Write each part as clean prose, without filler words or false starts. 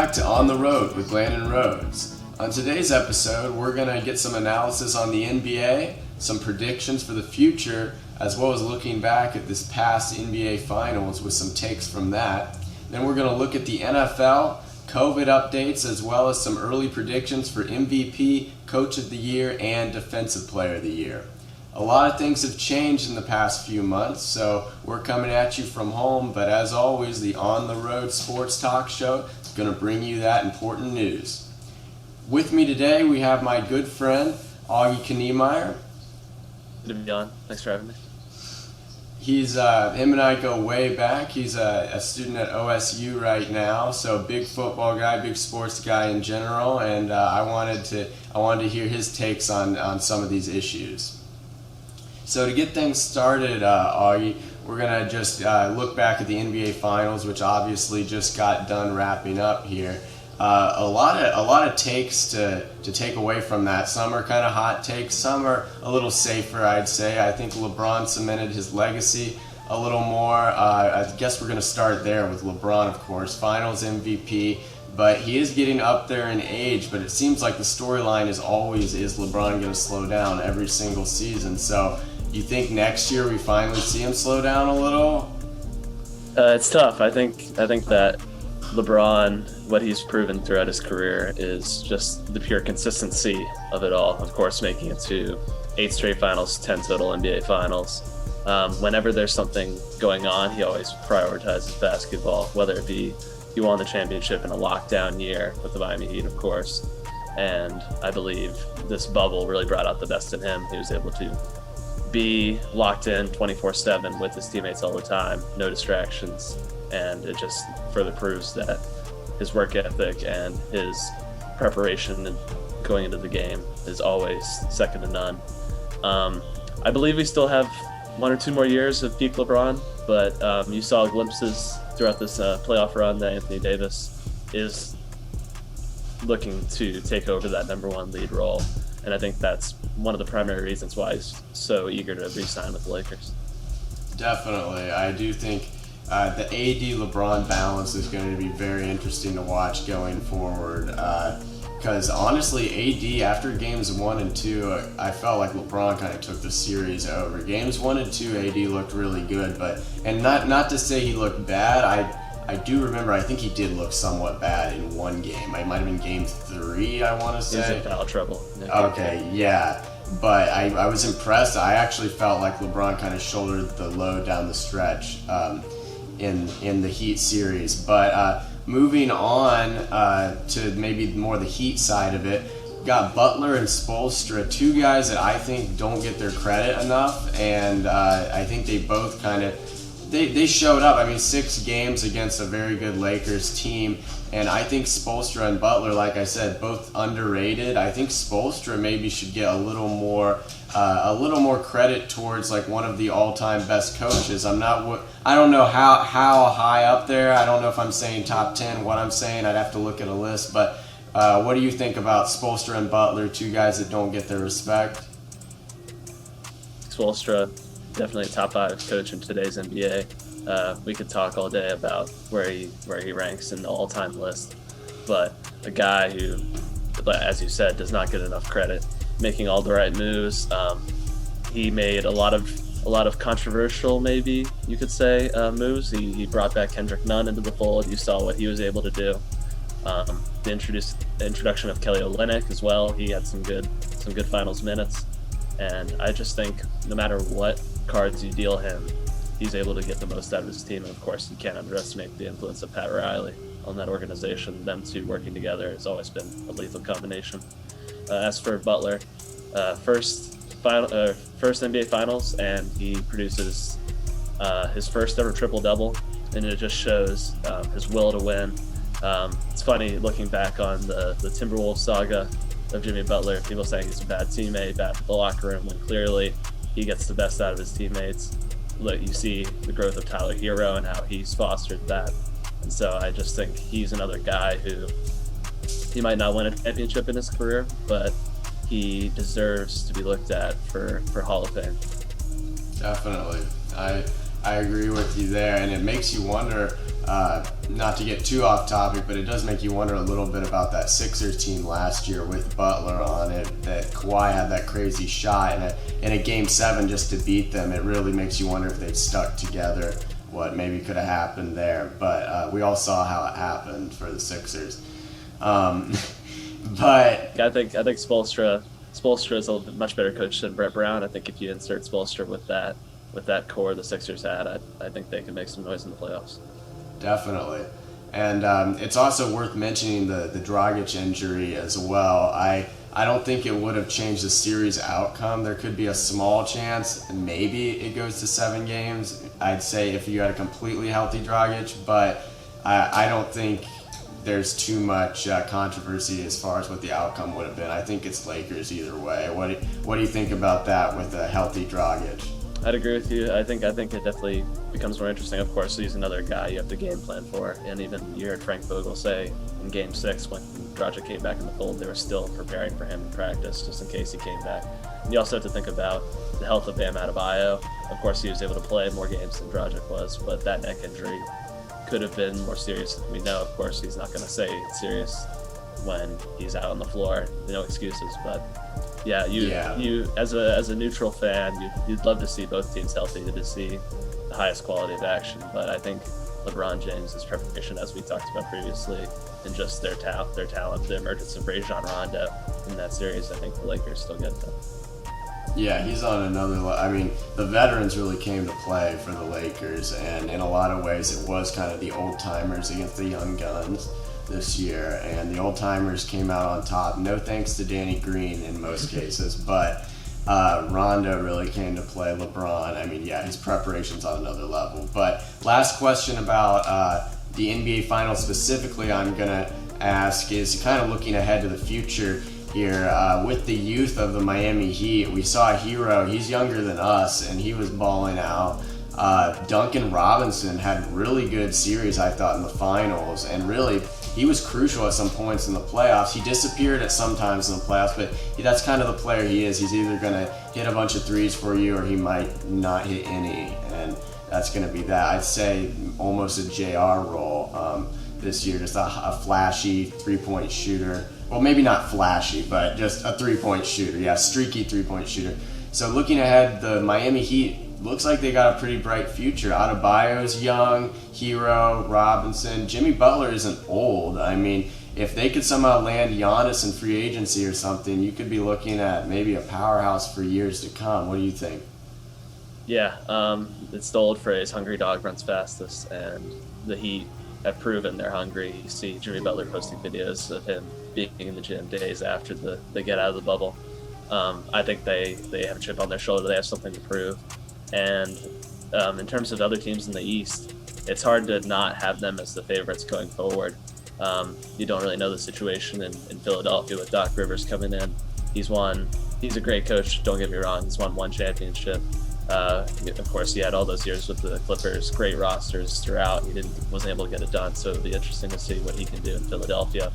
back to On the Road with Landon Rhoads. On today's episode, we're going to get some analysis on the NBA, some predictions for the future, as well as looking back at this past NBA Finals with some takes from that. Then we're going to look at the NFL, COVID updates, as well as some early predictions for MVP, Coach of the Year, and Defensive Player of the Year. A lot of things have changed in the past few months, so we're coming at you from home, but as always, the On the Road Sports Talk Show is going to bring you that important news. With me today, we have my good friend, Augie Knemeyer. Good to be on. Thanks for having me. Him and I go way back. He's a student at OSU right now, so big football guy, big sports guy in general, and I wanted to hear his takes on some of these issues. So to get things started, Augie, we're gonna just look back at the NBA Finals, which obviously just got done wrapping up here. A lot of takes to take away from that. Some are kind of hot takes, some are a little safer, I'd say. I think LeBron cemented his legacy a little more. I guess we're gonna start there with LeBron, of course, Finals MVP. But he is getting up there in age, but it seems like the storyline is LeBron going to slow down every single season. So you think next year we finally see him slow down a little? It's tough. I think that LeBron, what he's proven throughout his career is just the pure consistency of it all. Of course, making it to 8 straight finals, 10 total NBA finals. Whenever there's something going on, he always prioritizes basketball, whether it be he won the championship in a lockdown year with the Miami Heat, of course. And I believe this bubble really brought out the best in him. He was able to be locked in 24/7 with his teammates all the time, no distractions. And it just further proves that his work ethic and his preparation and going into the game is always second to none. I believe we still have 1 or 2 more years of peak LeBron, but you saw glimpses throughout this playoff run that Anthony Davis is looking to take over that number 1 lead role. And I think that's one of the primary reasons why he's so eager to re-sign with the Lakers. Definitely. I do think the AD LeBron balance is going to be very interesting to watch going forward. Because honestly, AD, after games 1 and 2, I felt like LeBron kind of took the series over. Games 1 and 2, AD looked really good, and not to say he looked bad. I do remember, I think he did look somewhat bad in one game. It might have been game 3, I want to say. He was in foul trouble. Okay, yeah. But I was impressed. I actually felt like LeBron kind of shouldered the load down the stretch in the Heat series. But moving on to maybe more the Heat side of it, got Butler and Spoelstra, 2 guys that I think don't get their credit enough, and I think they both kind of they showed up. I mean, 6 games against a very good Lakers team, and I think Spoelstra and Butler, like I said, both underrated. I think Spoelstra maybe should get a little more credit towards like one of the all-time best coaches. I don't know how high up there. I don't know if I'm saying top 10. What I'm saying, I'd have to look at a list. But what do you think about Spoelstra and Butler, 2 guys that don't get their respect? Spoelstra, definitely a top 5 coach in today's NBA. We could talk all day about where he ranks in the all-time list, but a guy who, as you said, does not get enough credit, making all the right moves. He made a lot of controversial, maybe you could say, moves. He brought back Kendrick Nunn into the fold. You saw what he was able to do. The introduction of Kelly Olynyk as well. He had some good finals minutes, and I just think no matter what cards you deal him, he's able to get the most out of his team. And of course, you can't underestimate the influence of Pat Riley on that organization. Them 2 working together has always been a lethal combination. As for Butler, first NBA Finals, and he produces his first ever triple-double, and it just shows his will to win. It's funny looking back on the Timberwolves saga of Jimmy Butler, people saying he's a bad teammate, bad for the locker room, when clearly he gets the best out of his teammates. Look, you see the growth of Tyler Hero and how he's fostered that. And so I just think he's another guy who, he might not win a championship in his career, but he deserves to be looked at for Hall of Fame. Definitely. I agree with you there, and it makes you wonder, not to get too off topic, but it does make you wonder a little bit about that Sixers team last year with Butler on it, that Kawhi had that crazy shot in a Game 7 just to beat them. It really makes you wonder if they'd stuck together, what maybe could have happened there. But we all saw how it happened for the Sixers. But I think Spoelstra is a much better coach than Brett Brown. I think if you insert Spoelstra with that core the Sixers had, I think they can make some noise in the playoffs. Definitely. And it's also worth mentioning the Dragic injury as well. I don't think it would have changed the series outcome. There could be a small chance maybe it goes to 7 games. I'd say if you had a completely healthy Dragic, but I don't think there's too much controversy as far as what the outcome would have been. I think it's Lakers either way. What do you think about that with a healthy Dragic? I'd agree with you. I think it definitely becomes more interesting. Of course, he's another guy you have to game plan for. And even you heard Frank Vogel say in Game 6 when Dragic came back in the fold, they were still preparing for him in practice just in case he came back. And you also have to think about the health of Bam Adebayo. Of course, he was able to play more games than Dragic was, but that neck injury could have been more serious than we know. Of course, he's not going to say it's serious when he's out on the floor. No excuses, but yeah, you as a neutral fan, you'd love to see both teams healthy to see the highest quality of action. But I think LeBron James' preparation, as we talked about previously, and just their talent, the emergence of Rajon Rondo in that series, I think the Lakers still get them. Yeah, he's on another level. I mean, the veterans really came to play for the Lakers, and in a lot of ways it was kind of the old-timers against the young guns this year, and the old-timers came out on top. No thanks to Danny Green in most cases, but Rondo really came to play. LeBron, I mean, yeah, his preparation's on another level. But last question about the NBA Finals specifically I'm going to ask is kind of looking ahead to the future here. With the youth of the Miami Heat, we saw a hero. He's younger than us, and he was balling out. Duncan Robinson had really good series, I thought, in the finals, and really he was crucial at some points in the playoffs. He disappeared at some times in the playoffs, but that's kind of the player he is. He's either going to hit a bunch of threes for you, or he might not hit any, and that's going to be that. I'd say almost a JR role this year, just a flashy three-point shooter. Well, maybe not flashy, but just a three-point shooter. Yeah, streaky three-point shooter. So looking ahead, the Miami Heat looks like they got a pretty bright future. Adebayo's young, Hero, Robinson. Jimmy Butler isn't old. I mean, if they could somehow land Giannis in free agency or something, you could be looking at maybe a powerhouse for years to come. What do you think? Yeah, it's the old phrase, hungry dog runs fastest, and the Heat have proven they're hungry. You see Jimmy Butler posting videos of him being in the gym days after they get out of the bubble. I think they have a chip on their shoulder. They have something to prove. And in terms of other teams in the East, it's hard to not have them as the favorites going forward. You don't really know the situation in Philadelphia with Doc Rivers coming in. He's a great coach, don't get me wrong. He's won 1 championship. Of course, he had all those years with the Clippers, great rosters throughout. He wasn't able to get it done, so it'll be interesting to see what he can do in Philadelphia.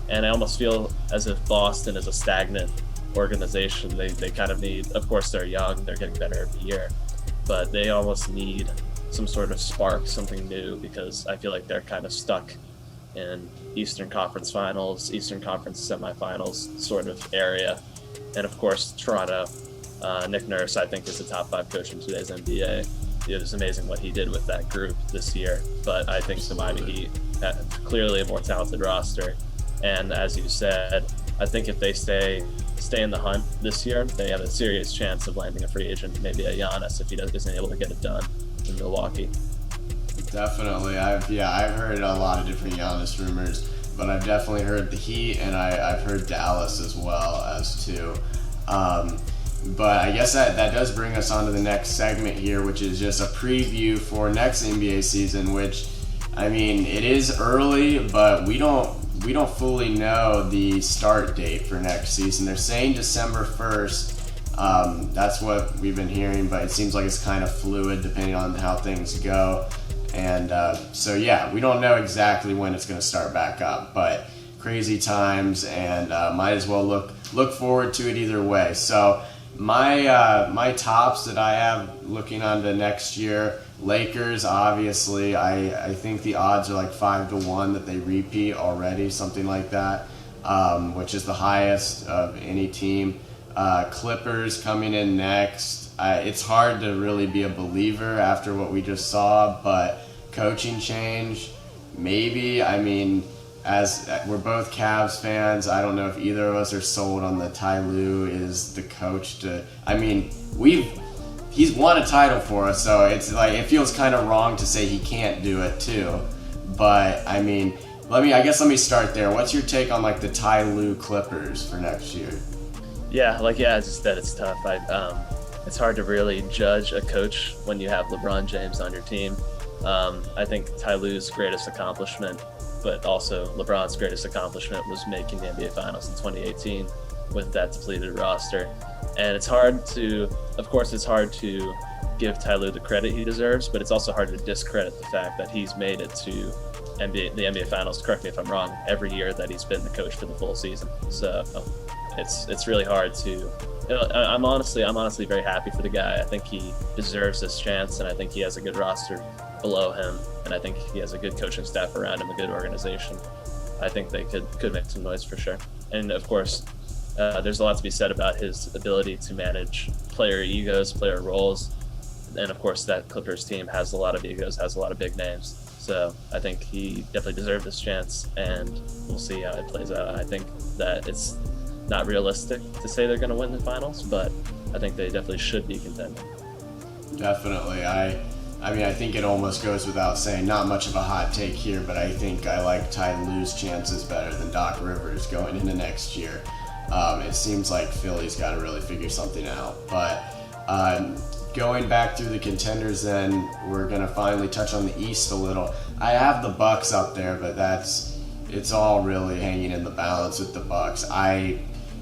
And I almost feel as if Boston is a stagnant organization. They kind of need, of course, they're young, they're getting better every year, but they almost need some sort of spark, something new, because I feel like they're kind of stuck in Eastern Conference Finals, Eastern Conference semifinals sort of area. And of course, Toronto, Nick Nurse, I think, is the top 5 coach in today's NBA. It was amazing what he did with that group this year, but I think the Miami Heat have clearly a more talented roster. And as you said, I think if they stay in the hunt this year, they have a serious chance of landing a free agent, maybe a Giannis, if he isn't able to get it done in Milwaukee. Definitely. I've heard a lot of different Giannis rumors, but I've definitely heard the Heat, and I've heard Dallas as well as too. But I guess that does bring us on to the next segment here, which is just a preview for next NBA season, which, I mean, it is early, but we don't fully know the start date for next season. They're saying December 1st. That's what we've been hearing, but it seems like it's kind of fluid depending on how things go. And so, yeah, we don't know exactly when it's going to start back up, but crazy times, and might as well look forward to it either way. So my tops that I have looking on to next year, Lakers, obviously, I think the odds are like 5-1 that they repeat already, something like that, which is the highest of any team. Clippers coming in next. It's hard to really be a believer after what we just saw, but coaching change, maybe. I mean, as we're both Cavs fans, I don't know if either of us are sold on the Ty Lue is the coach to. I mean, he's won a title for us, so it's like it feels kind of wrong to say he can't do it too. But I mean, let me start there. What's your take on like the Ty Lue Clippers for next year? Yeah, as you said, it's tough. It's hard to really judge a coach when you have LeBron James on your team. I think Ty Lue's greatest accomplishment, but also LeBron's greatest accomplishment, was making the NBA Finals in 2018 with that depleted roster. And it's hard to give Ty Lue the credit he deserves, but it's also hard to discredit the fact that he's made it to the NBA Finals, correct me if I'm wrong, every year that he's been the coach for the full season. So it's really hard to. I'm honestly very happy for the guy. I think he deserves this chance, and I think he has a good roster below him, and I think he has a good coaching staff around him, a good organization. I think they could make some noise for sure. And of course, there's a lot to be said about his ability to manage player egos, player roles, and of course that Clippers team has a lot of egos, has a lot of big names. So I think he definitely deserved this chance, and we'll see how it plays out. I think that it's not realistic to say they're going to win the finals, but I think they definitely should be contending. Definitely. I think it almost goes without saying, not much of a hot take here, but I think I like Ty Lue's chances better than Doc Rivers going into next year. It seems like Philly's got to really figure something out. But going back through the contenders, then we're going to finally touch on the East a little. I have the Bucks up there, but it's all really hanging in the balance with the Bucks.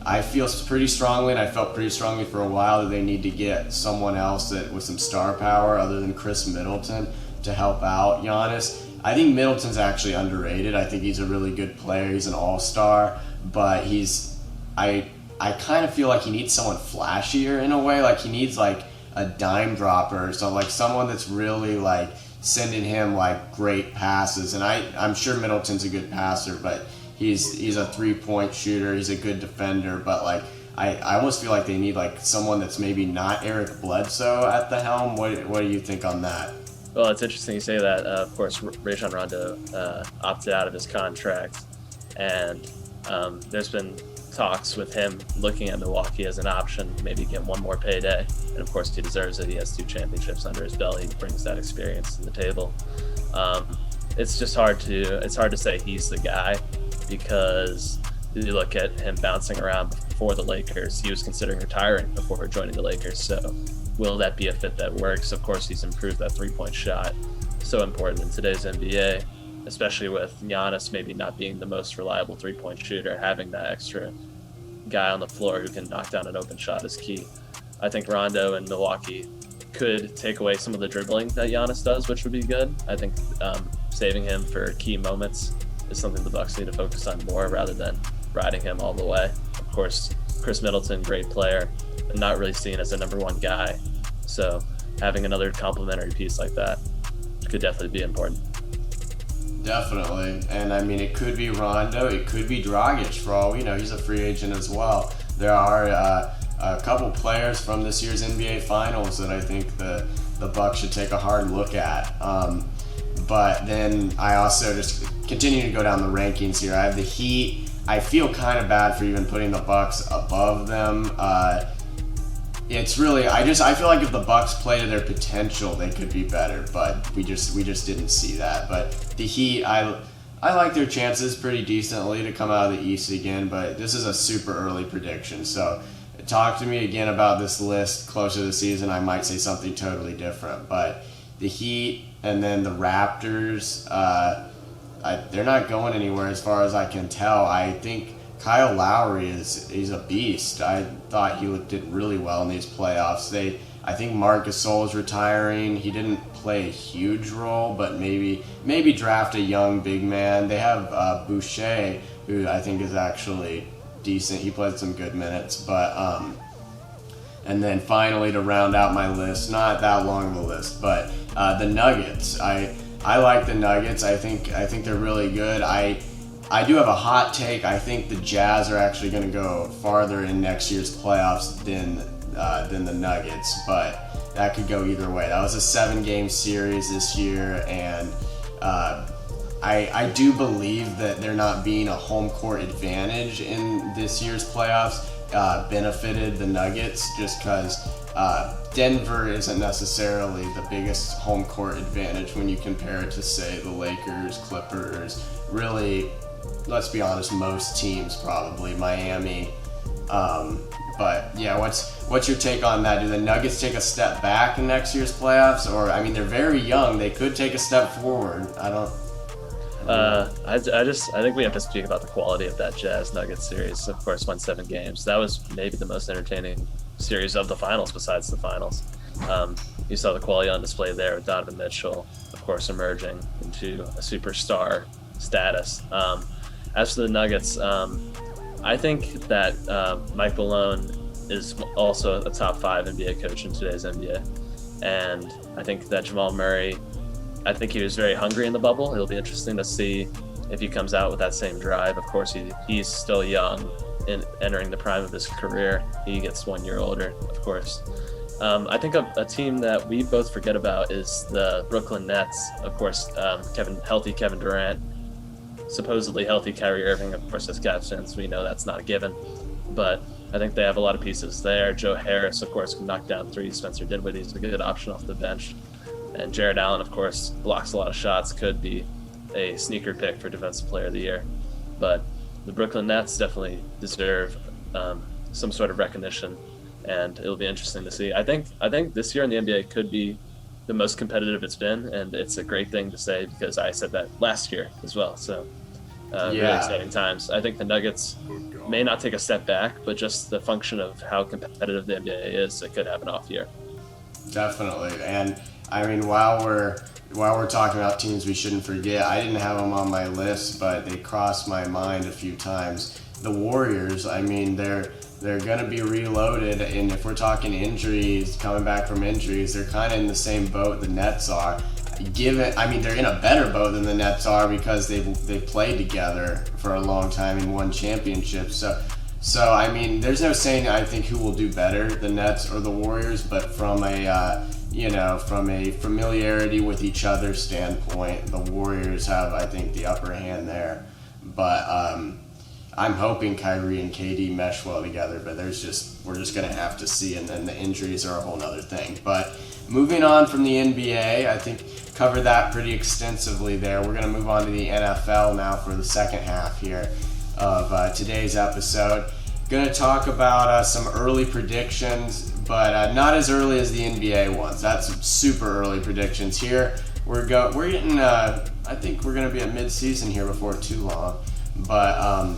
I feel pretty strongly, and I felt pretty strongly for a while, that they need to get someone else with some star power other than Chris Middleton to help out Giannis. I think Middleton's actually underrated. I think he's a really good player. He's an all-star, but I kind of feel like he needs someone flashier in a way. Like he needs like a dime dropper or something, like someone that's really like sending him like great passes. And I'm sure Middleton's a good passer, but he's a three-point shooter. He's a good defender, but like I almost feel like they need like someone that's maybe not Eric Bledsoe at the helm. What do you think on that? Well, it's interesting you say that. Of course, Rajon Rondo opted out of his contract, and there's been talks with him looking at Milwaukee as an option, maybe get one more payday. And of course, he deserves it. He has 2 championships under his belt. He brings that experience to the table. It's just hard to say he's the guy, because you look at him bouncing around before the Lakers. He was considering retiring before joining the Lakers. So will that be a fit that works? Of course, he's improved that 3-point shot. So important in today's NBA, especially with Giannis maybe not being the most reliable 3-point shooter. Having that extra guy on the floor who can knock down an open shot is key. I think Rondo and Milwaukee could take away some of the dribbling that Giannis does, which would be good. I think saving him for key moments is something the Bucks need to focus on more, rather than riding him all the way. Of course, Chris Middleton, great player, but not really seen as a number one guy. So having another complementary piece like that could definitely be important. Definitely. And I mean, it could be Rondo, it could be Dragic, for all we know. He's a free agent as well. There are a couple players from this year's NBA Finals that I think the Bucks should take a hard look at. But then I also just continue to go down the rankings here. I have the Heat. I feel kind of bad for even putting the Bucks above them. It's really, I feel like if the Bucks play to their potential, they could be better, but we just didn't see that. But the Heat, I like their chances pretty decently to come out of the East again, but this is a super early prediction. So talk to me again about this list closer to the season. I might say something totally different, but the Heat and then the Raptors, they're not going anywhere as far as I can tell. I think Kyle Lowry he's a beast. I thought he did really well in these playoffs. I think Marc Gasol is retiring. He didn't play a huge role, but maybe draft a young big man. They have Boucher, who I think is actually decent. He played some good minutes, but And then finally, to round out my list, not that long of a list, but the Nuggets. I like the Nuggets. I think they're really good. I do have a hot take. I think the Jazz are actually going to go farther in next year's playoffs than the Nuggets, but that could go either way. That was a 7-game series this year, and I do believe that there not being a home court advantage in this year's playoffs benefited the Nuggets, just because Denver isn't necessarily the biggest home court advantage when you compare it to, say, the Lakers, Clippers, really, let's be honest, most teams probably, Miami. But yeah, what's your take on that? Do the Nuggets take a step back in next year's playoffs? Or, I mean, they're very young. They could take a step forward. I think we have to speak about the quality of that Jazz Nuggets series. Of course, won 7 games. That was maybe the most entertaining series of the finals, besides the finals. You saw the quality on display there with Donovan Mitchell, of course, emerging into a superstar status. As for the Nuggets, I think that Mike Malone is also a top 5 NBA coach in today's NBA. And I think that Jamal Murray, I think he was very hungry in the bubble. It'll be interesting to see if he comes out with that same drive. Of course, he's still young in entering the prime of his career. He gets 1 year older, of course. I think a team that we both forget about is the Brooklyn Nets. Of course, healthy Kevin Durant, supposedly healthy Kyrie Irving. Of course, as Cavs fans, we know that's not a given. But I think they have a lot of pieces there. Joe Harris, of course, can knock down threes. Spencer Dinwiddie's a good option off the bench. And Jared Allen, of course, blocks a lot of shots, could be a sneaker pick for Defensive Player of the Year. But the Brooklyn Nets definitely deserve some sort of recognition, and it'll be interesting to see. I think this year in the NBA could be the most competitive it's been, and it's a great thing to say because I said that last year as well. So really exciting times. I think the Nuggets may not take a step back, but just the function of how competitive the NBA is, it could have an off year. Definitely. And I mean, while we're talking about teams we shouldn't forget, I didn't have them on my list, but they crossed my mind a few times. The Warriors, I mean, they're going to be reloaded, and if we're talking injuries, coming back from injuries, they're kind of in the same boat the Nets are. They're in a better boat than the Nets are because they've played together for a long time and won championships. So I mean, there's no saying I think who will do better, the Nets or the Warriors, but from a familiarity with each other standpoint, the Warriors have, I think, the upper hand there. But I'm hoping Kyrie and KD mesh well together, but we're just going to have to see, and then the injuries are a whole other thing. But moving on from the NBA, I think covered that pretty extensively there. We're going to move on to the NFL now for the second half here of today's episode. Going to talk about some early predictions, but not as early as the NBA ones. That's super early predictions here. We're getting. I think we're going to be at mid-season here before too long. But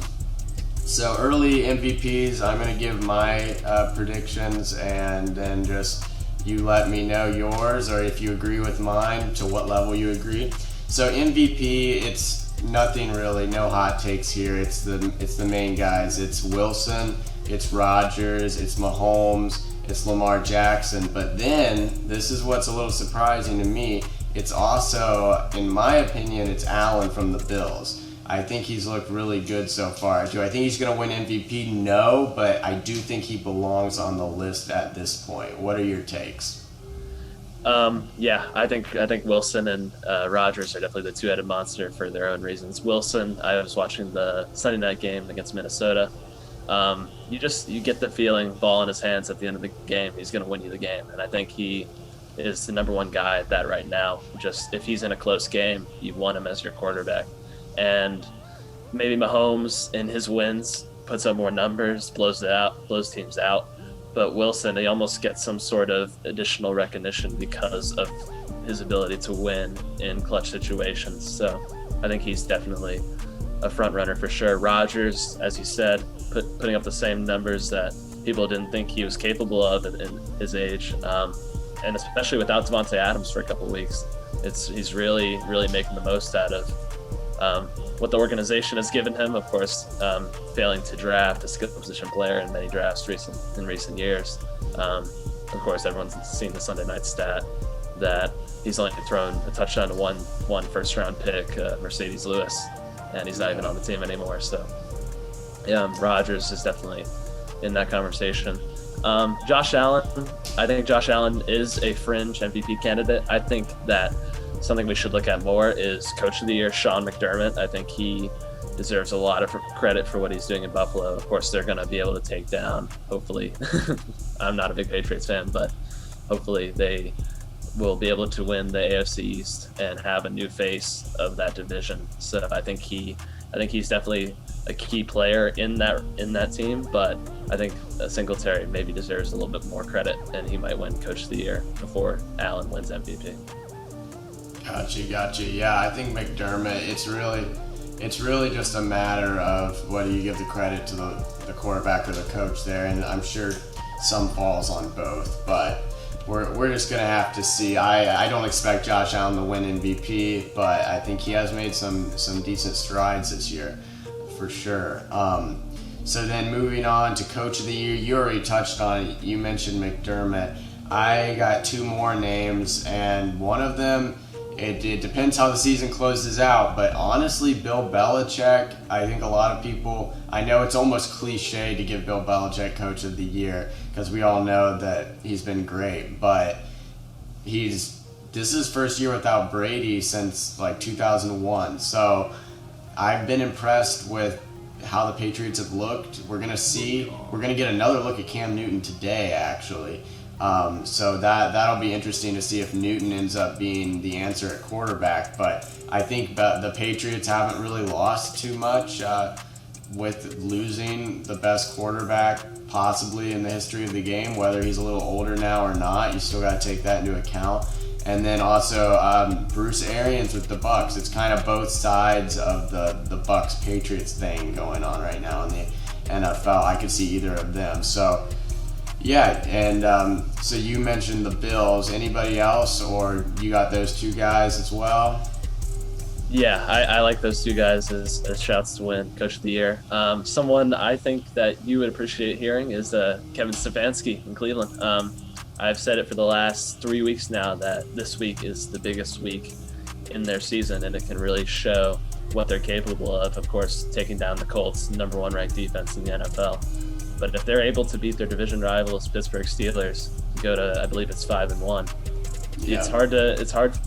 so early MVPs, I'm going to give my predictions, and then just you let me know yours, or if you agree with mine, to what level you agree. So MVP, it's nothing really, no hot takes here. It's the main guys. It's Wilson, it's Rodgers, it's Mahomes, it's Lamar Jackson. But then, this is what's a little surprising to me, it's also, in my opinion, it's Allen from the Bills. I think he's looked really good so far. Do I think he's going to win MVP? No, but I do think he belongs on the list at this point. What are your takes? I think Wilson and Rodgers are definitely the two-headed monster for their own reasons. Wilson, I was watching the Sunday night game against Minnesota. You get the feeling, ball in his hands at the end of the game, he's going to win you the game. And I think he is the number one guy at that right now. Just if he's in a close game, you want him as your quarterback. And maybe Mahomes in his wins puts up more numbers, blows teams out. But Wilson, he almost gets some sort of additional recognition because of his ability to win in clutch situations. So I think he's definitely a front runner for sure. Rodgers, as you said, putting up the same numbers that people didn't think he was capable of in his age, and especially without Devontae Adams for a couple of weeks, he's really, really making the most out of what the organization has given him. Of course, failing to draft a skill position player in many drafts in recent years. Of course, everyone's seen the Sunday night stat that he's only thrown a touchdown to one first-round pick, Mercedes Lewis, and he's not even on the team anymore. So, yeah, Rodgers is definitely in that conversation. Josh Allen, I think Josh Allen is a fringe MVP candidate. I think that something we should look at more is Coach of the Year, Sean McDermott. I think he deserves a lot of credit for what he's doing in Buffalo. Of course, they're going to be able to take down, hopefully. I'm not a big Patriots fan, but hopefully they will be able to win the AFC East and have a new face of that division. So I think he's definitely a key player in that team, but I think Singletary maybe deserves a little bit more credit, and he might win Coach of the Year before Allen wins MVP. Gotcha. Yeah, I think McDermott, it's really just a matter of whether you give the credit to the quarterback or the coach there, and I'm sure some falls on both, but we're just going to have to see. I don't expect Josh Allen to win MVP, but I think he has made some decent strides this year, for sure. So then moving on to Coach of the Year, you already touched on it. You mentioned McDermott. I got two more names, and one of them, it depends how the season closes out, but honestly, Bill Belichick, I think a lot of people, I know it's almost cliche to give Bill Belichick Coach of the Year because we all know that he's been great, but this is his first year without Brady since like 2001, so I've been impressed with how the Patriots have looked. We're going to get another look at Cam Newton today, actually. So that'll be interesting to see if Newton ends up being the answer at quarterback. But I think the Patriots haven't really lost too much with losing the best quarterback possibly in the history of the game. Whether he's a little older now or not, you still got to take that into account. And then also Bruce Arians with the Bucs. It's kind of both sides of the Bucs-Patriots thing going on right now in the NFL. I could see either of them. So, yeah, and so you mentioned the Bills. Anybody else, or you got those two guys as well? Yeah, I like those two guys as shouts to win Coach of the Year. Someone I think that you would appreciate hearing is Kevin Stefanski in Cleveland. I've said it for the last 3 weeks now that this week is the biggest week in their season, and it can really show what they're capable of. Of course, taking down the Colts, number one ranked defense in the NFL. But if they're able to beat their division rivals, Pittsburgh Steelers, go to, I believe it's 5-1. Yeah. It's hard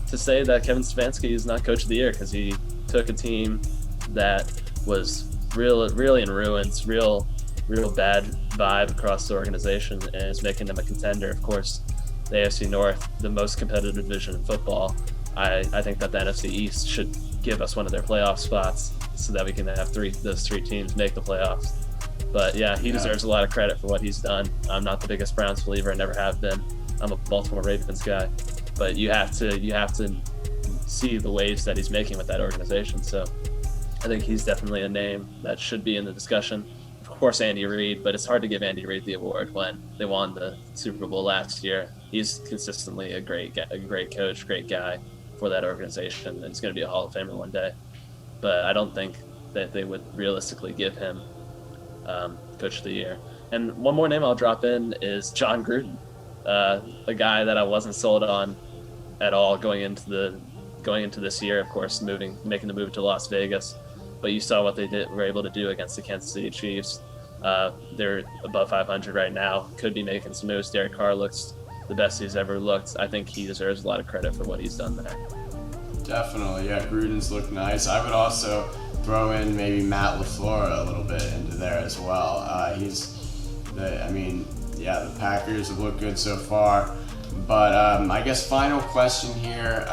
to say that Kevin Stefanski is not Coach of the Year because he took a team that was really in ruins, real bad vibe across the organization, and is making them a contender. Of course, the AFC North, the most competitive division in football. I think that the NFC East should give us one of their playoff spots so that we can have those three teams make the playoffs. But yeah, he deserves a lot of credit for what he's done. I'm not the biggest Browns believer, I never have been. I'm a Baltimore Ravens guy, but you have to see the waves that he's making with that organization. So I think he's definitely a name that should be in the discussion. Of course, Andy Reid, but it's hard to give Andy Reid the award when they won the Super Bowl last year. He's consistently a great coach, great guy for that organization, and he's going to be a Hall of Famer one day. But I don't think that they would realistically give him Coach of the Year. And one more name I'll drop in is John Gruden, a guy that I wasn't sold on at all going into this year. Of course, making the move to Las Vegas, but you saw what they were able to do against the Kansas City Chiefs. They're above 500 right now. Could be making some moves. Derek Carr looks the best he's ever looked. I think he deserves a lot of credit for what he's done there. Definitely, yeah. Gruden's looked nice. I would also throw in maybe Matt LaFleur a little bit into there as well. The Packers have looked good so far. But I guess final question here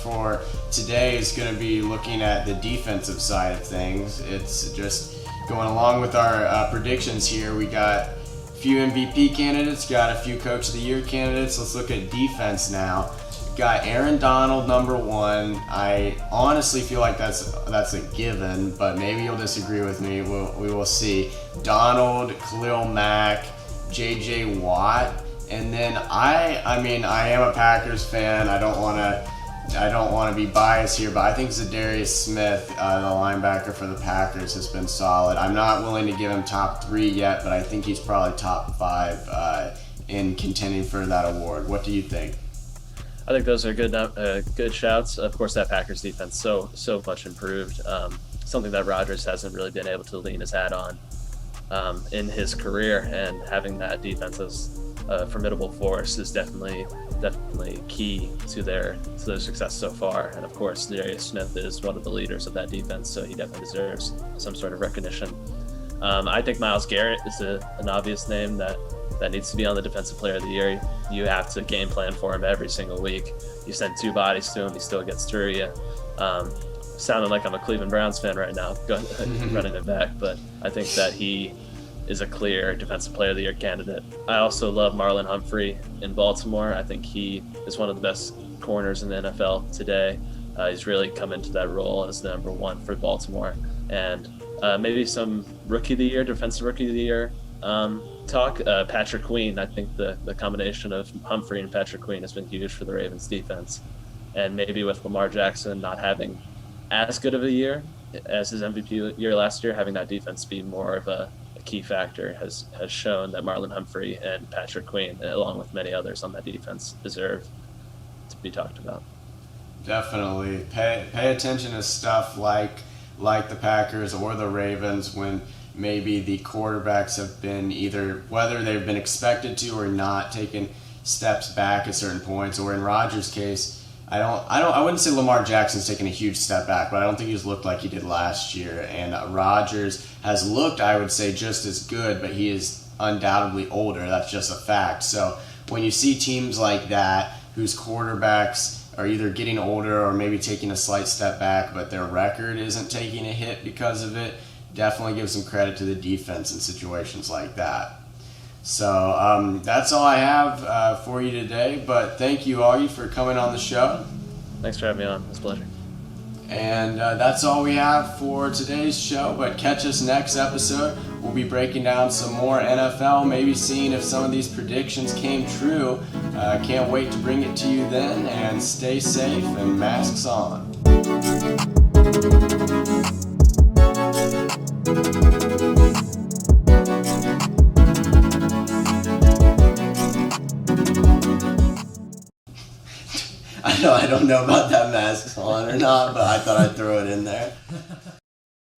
for today is going to be looking at the defensive side of things. It's just going along with our predictions here. We got a few MVP candidates, got a few Coach of the Year candidates. Let's look at defense now. Got Aaron Donald number one. I honestly feel like that's a given, but maybe you'll disagree with me. We will see. Donald, Khalil Mack, J.J. Watt. And then I am a Packers fan. I don't want to be biased here, but I think Zadarius Smith, the linebacker for the Packers, has been solid. I'm not willing to give him top 3 yet, but I think he's probably top 5 in contending for that award. What do you think? I think those are good shouts. Of course, that Packers defense so much improved. Something that Rodgers hasn't really been able to lean his hat on in his career, and having that defense as a formidable force is definitely key to their success so far. And of course, Darius Smith is one of the leaders of that defense, so he definitely deserves some sort of recognition. I think Myles Garrett is an obvious name that needs to be on the Defensive Player of the Year. You have to game plan for him every single week. You send 2 bodies to him, he still gets through you. Sounding like I'm a Cleveland Browns fan right now, running it back, but I think that he is a clear Defensive Player of the Year candidate. I also love Marlon Humphrey in Baltimore. I think he is one of the best corners in the NFL today. He's really come into that role as the number 1 for Baltimore. And maybe some Rookie of the Year, Defensive Rookie of the Year talk. Patrick Queen, I think the combination of Humphrey and Patrick Queen has been huge for the Ravens defense. And maybe with Lamar Jackson not having as good of a year as his MVP year last year, having that defense be more of a key factor has shown that Marlon Humphrey and Patrick Queen, along with many others on that defense, deserve to be talked about. Definitely. Pay attention to stuff like the Packers or the Ravens when maybe the quarterbacks have been either, whether they've been expected to or not, taken steps back at certain points. Or in Rodgers' case, I wouldn't say Lamar Jackson's taken a huge step back, but I don't think he's looked like he did last year. And Rodgers has looked, I would say, just as good, but he is undoubtedly older. That's just a fact. So when you see teams like that, whose quarterbacks are either getting older or maybe taking a slight step back, but their record isn't taking a hit because of it, definitely give some credit to the defense in situations like that. So that's all I have for you today, but thank you, Augie, for coming on the show. Thanks for having me on. It's a pleasure. And that's all we have for today's show, but catch us next episode. We'll be breaking down some more NFL, maybe seeing if some of these predictions came true. Can't wait to bring it to you then, and stay safe and masks on. I don't know about that masks on or not, but I thought I'd throw it in there.